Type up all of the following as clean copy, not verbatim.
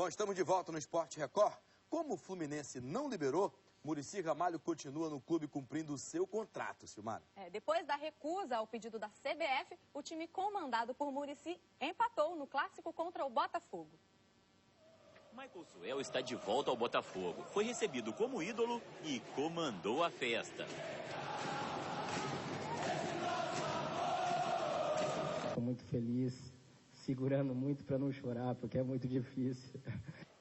Bom, estamos de volta no Esporte Record. Como o Fluminense não liberou, Muricy Ramalho continua no clube cumprindo o seu contrato, Silmara. Depois da recusa ao pedido da CBF, o time comandado por Muricy empatou no clássico contra o Botafogo. Michael Suel está de volta ao Botafogo. Foi recebido como ídolo e comandou a festa. Estou muito feliz, segurando muito para não chorar, porque é muito difícil.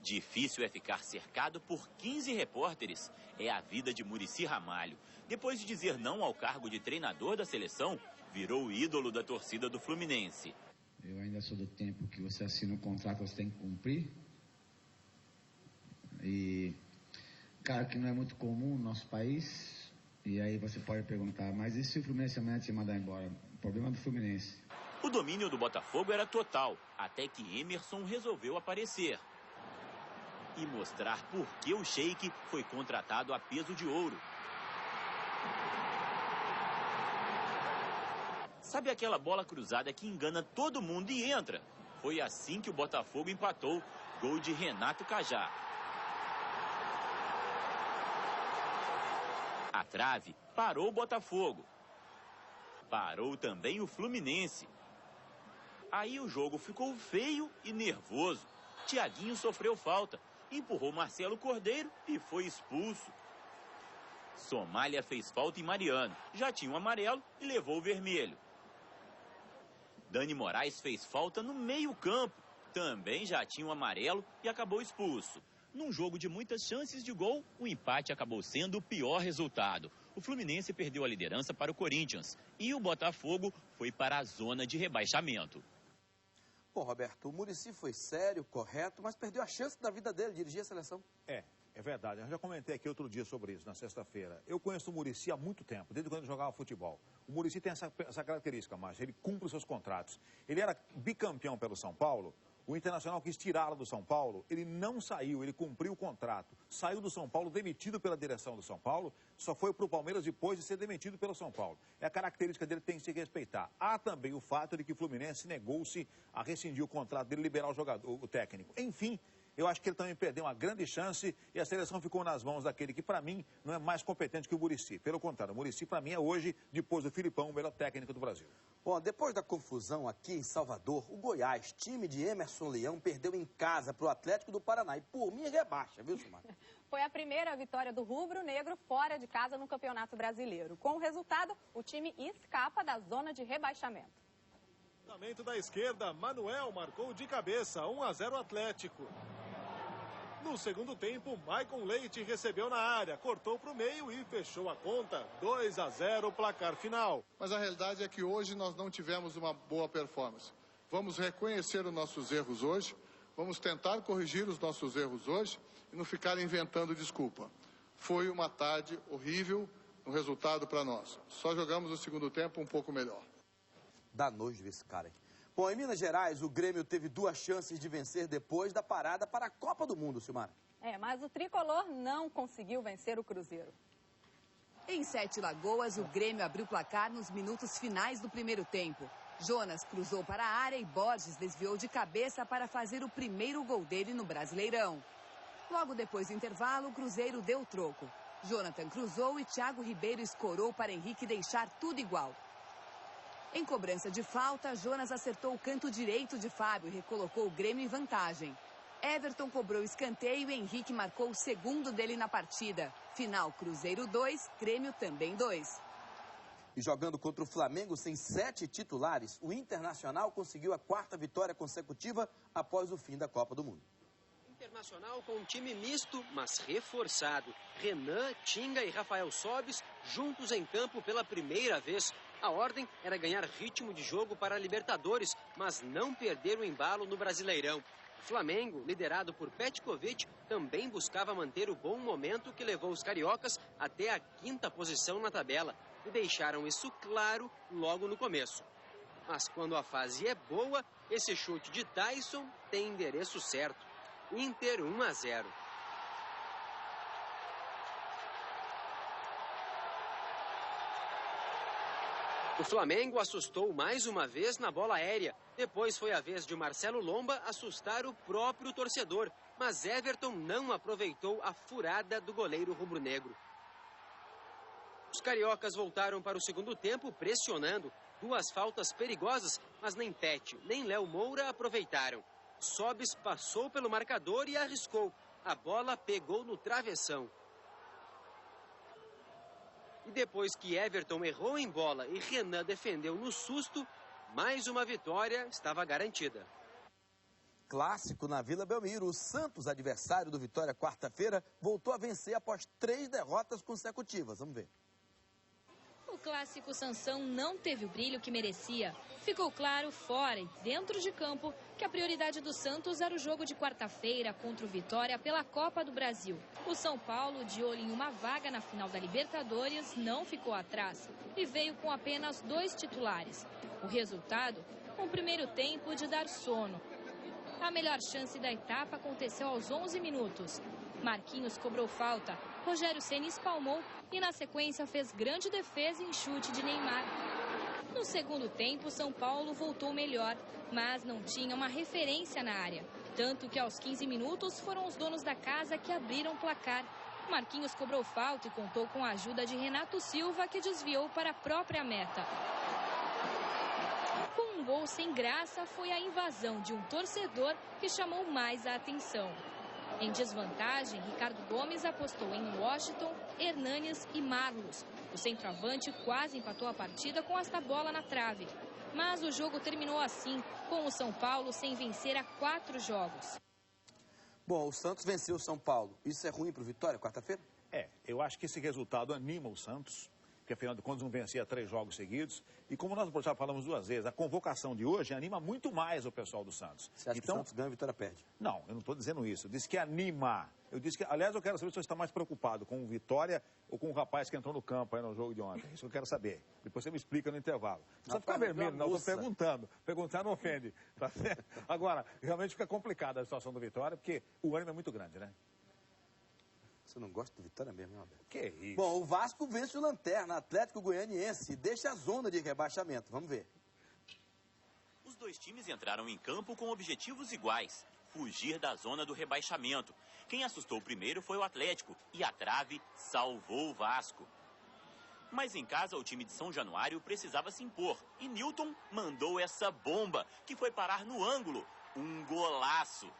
Difícil é ficar cercado por 15 repórteres. É a vida de Muricy Ramalho. Depois de dizer não ao cargo de treinador da seleção, virou o ídolo da torcida do Fluminense. Eu ainda sou do tempo que você assina um contrato, você tem que cumprir. E, cara, que não é muito comum no nosso país. E aí você pode perguntar, mas e se o Fluminense amanhã te mandar embora? O problema é do Fluminense. O domínio do Botafogo era total, até que Emerson resolveu aparecer e mostrar por que o Sheik foi contratado a peso de ouro. Sabe aquela bola cruzada que engana todo mundo e entra? Foi assim que o Botafogo empatou. Gol de Renato Cajá. A trave parou o Botafogo. Parou também o Fluminense. Aí o jogo ficou feio e nervoso. Thiaguinho sofreu falta, empurrou Marcelo Cordeiro e foi expulso. Somália fez falta em Mariano, já tinha um amarelo e levou o vermelho. Dani Moraes fez falta no meio-campo, também já tinha um amarelo e acabou expulso. Num jogo de muitas chances de gol, o empate acabou sendo o pior resultado. O Fluminense perdeu a liderança para o Corinthians e o Botafogo foi para a zona de rebaixamento. Bom, Roberto, o Muricy foi sério, correto, mas perdeu a chance da vida dele de dirigir a seleção. É verdade. Eu já comentei aqui outro dia sobre isso, na sexta-feira. Eu conheço o Muricy há muito tempo, desde quando ele jogava futebol. O Muricy tem essa característica, Márcio, ele cumpre os seus contratos. Ele era bicampeão pelo São Paulo. O Internacional quis tirá-lo do São Paulo, ele não saiu, ele cumpriu o contrato. Saiu do São Paulo, demitido pela direção do São Paulo, só foi para o Palmeiras depois de ser demitido pelo São Paulo. É a característica dele que tem que se respeitar. Há também o fato de que o Fluminense negou-se a rescindir o contrato dele, liberar o técnico. Enfim, eu acho que ele também perdeu uma grande chance e a seleção ficou nas mãos daquele que, para mim, não é mais competente que o Muricy. Pelo contrário, o Muricy, para mim, é hoje, depois do Filipão, o melhor técnico do Brasil. Bom, depois da confusão aqui em Salvador, o Goiás, time de Emerson Leão, perdeu em casa para o Atlético do Paraná. E por mim, rebaixa, viu, Silmara? Foi a primeira vitória do rubro-negro fora de casa no Campeonato Brasileiro. Com o resultado, o time escapa da zona de rebaixamento. Lançamento da esquerda, Manuel marcou de cabeça, 1-0 Atlético. No segundo tempo, Maicon Leite recebeu na área, cortou para o meio e fechou a conta. 2-0 o placar final. Mas a realidade é que hoje nós não tivemos uma boa performance. Vamos reconhecer os nossos erros hoje, vamos tentar corrigir os nossos erros hoje e não ficar inventando desculpa. Foi uma tarde horrível, um resultado para nós. Só jogamos o segundo tempo um pouco melhor. Dá nojo ver esse cara aí. Bom, em Minas Gerais, o Grêmio teve 2 chances de vencer depois da parada para a Copa do Mundo, Silmara. Mas o tricolor não conseguiu vencer o Cruzeiro. Em Sete Lagoas, o Grêmio abriu o placar nos minutos finais do primeiro tempo. Jonas cruzou para a área e Borges desviou de cabeça para fazer o primeiro gol dele no Brasileirão. Logo depois do intervalo, o Cruzeiro deu o troco. Jonathan cruzou e Thiago Ribeiro escorou para Henrique deixar tudo igual. Em cobrança de falta, Jonas acertou o canto direito de Fábio e recolocou o Grêmio em vantagem. Everton cobrou escanteio e Henrique marcou o segundo dele na partida. Final Cruzeiro 2, Grêmio também 2. E jogando contra o Flamengo sem 7 titulares, o Internacional conseguiu a 4ª vitória consecutiva após o fim da Copa do Mundo. Internacional com um time misto, mas reforçado. Renan, Tinga e Rafael Sobis juntos em campo pela primeira vez. A ordem era ganhar ritmo de jogo para a Libertadores, mas não perder o embalo no Brasileirão. O Flamengo, liderado por Petkovic, também buscava manter o bom momento que levou os cariocas até a 5ª posição na tabela. E deixaram isso claro logo no começo. Mas quando a fase é boa, esse chute de Tyson tem endereço certo. Inter 1-0. O Flamengo assustou mais uma vez na bola aérea. Depois foi a vez de Marcelo Lomba assustar o próprio torcedor. Mas Everton não aproveitou a furada do goleiro rubro-negro. Os cariocas voltaram para o segundo tempo pressionando. 2 faltas perigosas, mas nem Tete, nem Léo Moura aproveitaram. Sobis passou pelo marcador e arriscou. A bola pegou no travessão. E depois que Everton errou em bola e Renan defendeu no susto, mais uma vitória estava garantida. Clássico na Vila Belmiro. O Santos, adversário do Vitória quarta-feira, voltou a vencer após 3 derrotas consecutivas. Vamos ver. O clássico Sansão não teve o brilho que merecia. Ficou claro, fora e dentro de campo, que a prioridade do Santos era o jogo de quarta-feira contra o Vitória pela Copa do Brasil. O São Paulo, de olho em uma vaga na final da Libertadores, não ficou atrás e veio com apenas 2 titulares. O resultado, um primeiro tempo de dar sono. A melhor chance da etapa aconteceu aos 11 minutos. Marquinhos cobrou falta, Rogério Ceni espalmou e na sequência fez grande defesa em chute de Neymar. No segundo tempo, São Paulo voltou melhor, mas não tinha uma referência na área. Tanto que aos 15 minutos foram os donos da casa que abriram o placar. Marquinhos cobrou falta e contou com a ajuda de Renato Silva, que desviou para a própria meta. Com um gol sem graça, foi a invasão de um torcedor que chamou mais a atenção. Em desvantagem, Ricardo Gomes apostou em Washington, Hernanes e Marlos. O centroavante quase empatou a partida com esta bola na trave. Mas o jogo terminou assim, com o São Paulo sem vencer há 4 jogos. Bom, o Santos venceu o São Paulo. Isso é ruim para o Vitória quarta-feira? Eu acho que esse resultado anima o Santos, porque afinal de contas não vencia 3 jogos seguidos. E como nós já falamos 2 vezes, a convocação de hoje anima muito mais o pessoal do Santos. Você acha que o Santos ganha e a Vitória perde? Não, eu não estou dizendo isso. Eu disse que anima. Eu disse que, aliás, eu quero saber se você está mais preocupado com o Vitória ou com o rapaz que entrou no campo aí no jogo de ontem. Isso eu quero saber. Depois você me explica no intervalo. Não precisa ficar vermelho, não. Eu estou perguntando. Perguntar não ofende. Tá certo? Agora, realmente fica complicada a situação do Vitória, porque o ânimo é muito grande, né? Você não gosta do Vitória mesmo, Alberto? Que isso? Bom, o Vasco vence o Lanterna, Atlético Goianiense, e deixa a zona de rebaixamento. Vamos ver. Os 2 times entraram em campo com objetivos iguais: fugir da zona do rebaixamento. Quem assustou primeiro foi o Atlético, e a trave salvou o Vasco. Mas em casa, o time de São Januário precisava se impor, e Newton mandou essa bomba, que foi parar no ângulo. Um golaço.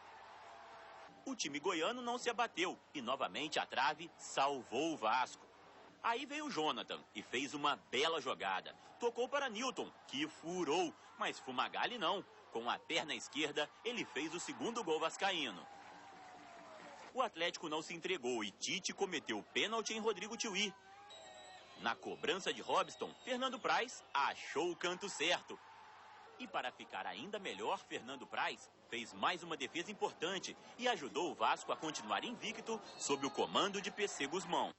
O time goiano não se abateu e novamente a trave salvou o Vasco. Aí veio o Jonathan e fez uma bela jogada. Tocou para Newton, que furou, mas Fumagalli não. Com a perna esquerda, ele fez o 2º gol vascaíno. O Atlético não se entregou e Tite cometeu pênalti em Rodrigo Tiuí. Na cobrança de Robson, Fernando Praz achou o canto certo. E para ficar ainda melhor, Fernando Praz fez mais uma defesa importante e ajudou o Vasco a continuar invicto sob o comando de PC Guzmão.